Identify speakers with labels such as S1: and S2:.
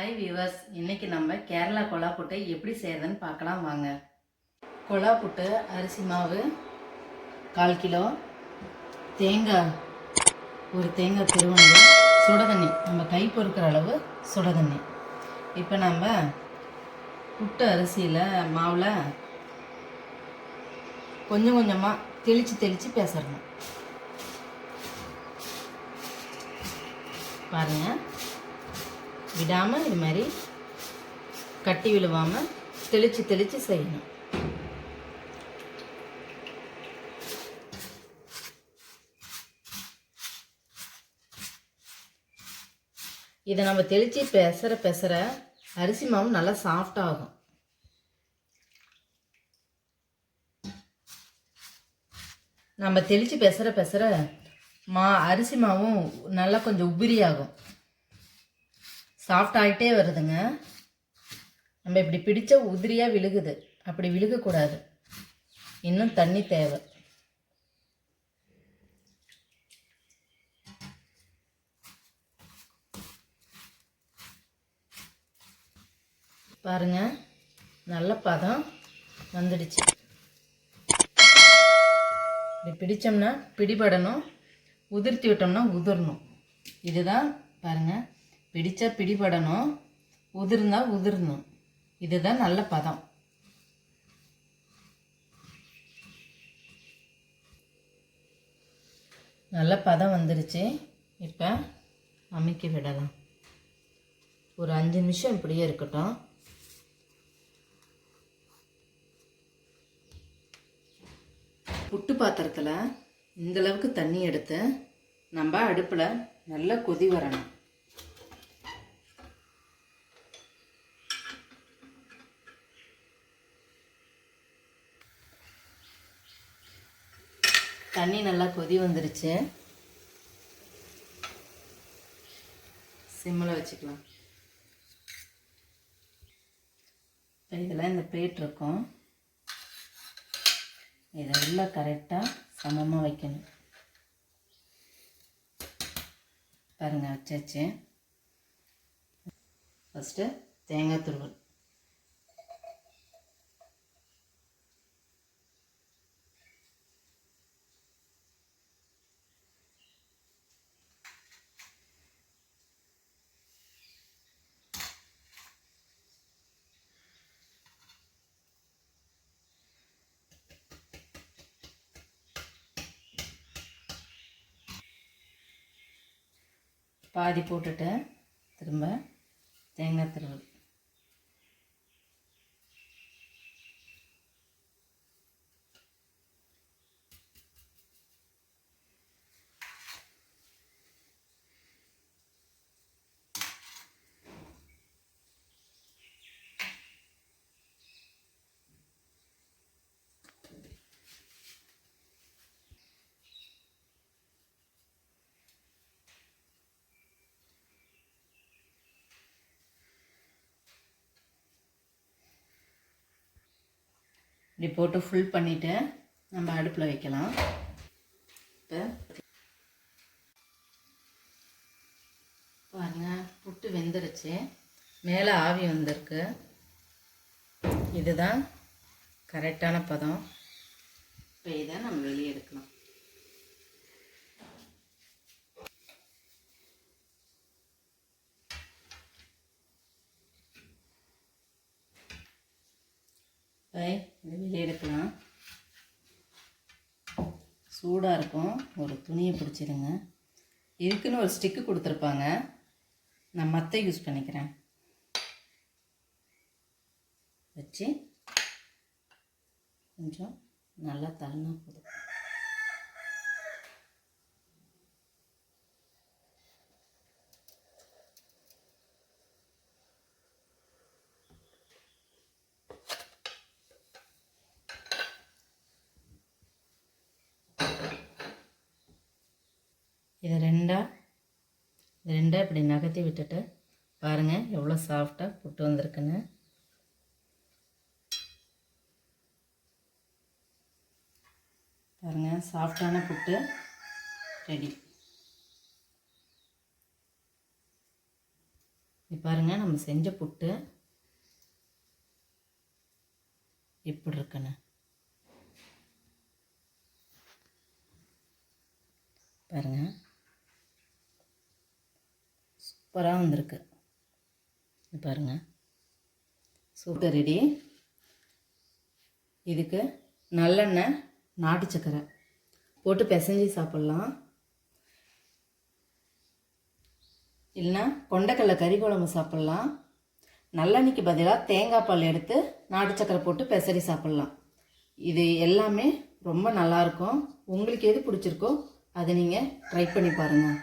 S1: Hi viewers, இன்னைக்கு நம்ம கேரளா கொலா புட்டை எப்படி செய்யறதுன்னு பார்க்கலாம் வாங்க. கொலா புட்டு அரிசி மாவு 1/4 கிலோ, தேங்காய் ஒரு தேங்காய் திருவண்ணு, சுட தண்ணி நம்ம கை பொறுக்கிற அளவு சுட தண்ணி. இப்போ நம்ம புட்டு அரிசியில் மாவில் கொஞ்சம் கொஞ்சமாக தெளித்து பேசணும். பாருங்கள், விடாமல் இது மாதிரி கட்டி விழுவாமல் தெளித்து செய்யணும். இதை நம்ம தெளித்து பெசற அரிசி மாவு நல்லா சாஃப்டாகும். நம்ம தெளித்து பெசற அரிசி மாவும் நல்லா கொஞ்சம் உபிரியாகும், சாஃப்ட் ஆகிட்டே வருதுங்க. நம்ம இப்படி பிடிச்ச உதிரியாக விழுகுது, அப்படி விழுகக்கூடாது, இன்னும் தண்ணி தேவை. பாருங்க, நல்ல பதம் வந்துடுச்சு. இப்படி பிடிச்சோம்னா பிடிபடணும், உதிர்த்தி விட்டோம்னா உதிரணும். இதுதான் பாருங்கள், பிடிச்சா பிடிபடணும், உதிரணும். இதுதான் நல்ல பதம். நல்ல பதம் வந்துருச்சு. இப்போ அமுக்கி விடலாம். ஒரு 5 நிமிஷம் இப்படியே இருக்கட்டும். புட்டு பாத்திரத்தில் இந்தளவுக்கு தண்ணி எடுத்து நம்ம அடுப்பில் நல்லா கொதி வரணும். தண்ணி நல்லா கொதி வந்துருச்சு. சிம்மில் வச்சுக்கலாம். இதில் இந்த பிளேட் இருக்கும், இதை உள்ள கரெக்டாக சமமாக வைக்கணும். பாருங்கள், வச்சாச்சு. ஃபஸ்ட்டு தேங்காய் துருவல், பாதி போட்டுட்டு திரும்ப தேங்காய் துருவல். இப்படி போட்டு ஃபுல் பண்ணிவிட்டு நம்ம அடுப்பில் வைக்கலாம். இப்போ பாருங்கள், புட்டு வெந்துருச்சு, மேலே ஆவி வந்திருக்கு. இதுதான் கரெக்டான பதம். இப்போ இதை நம்ம வெளியே எடுக்கலாம். இதை வெளியே எடுக்கலாம். சூடாக இருக்கும், ஒரு துணியை பிடிச்சிருங்க. இதுக்குன்னு ஒரு ஸ்டிக்கு கொடுத்துருப்பாங்க, நான் மற்ற யூஸ் பண்ணிக்கிறேன். வச்சு கொஞ்சம் நல்லா தள்ளினா போதும். இதை ரெண்டாக இப்படி நகர்த்தி விட்டுட்டு பாருங்கள் எவ்வளோ சாஃப்டாக புட்டு வந்திருக்குன்னு. பாருங்கள், சாஃப்டான புட்டு ரெடி. இது பாருங்கள், நம்ம செஞ்ச புட்டு எப்படி இருக்குன்னு பாருங்கள். சூப்பராக வந்திருக்கு. இது பாருங்கள், சூப்பர் ரெடி. இதுக்கு நல்லெண்ணெய், நாட்டு சக்கரை போட்டு பிசைஞ்சு சாப்பிட்லாம். இல்லைன்னா கொண்டைக்கடலை கறி குழம்பு சாப்பிட்லாம். நல்லெண்ணெய்க்கு பதிலாக தேங்காய் பால் எடுத்து நாட்டு சக்கரை போட்டு பெசரி சாப்பிட்லாம். இது எல்லாமே ரொம்ப நல்லாயிருக்கும். உங்களுக்கு எது பிடிச்சிருக்கோ அதை நீங்கள் ட்ரை பண்ணி பாருங்கள்.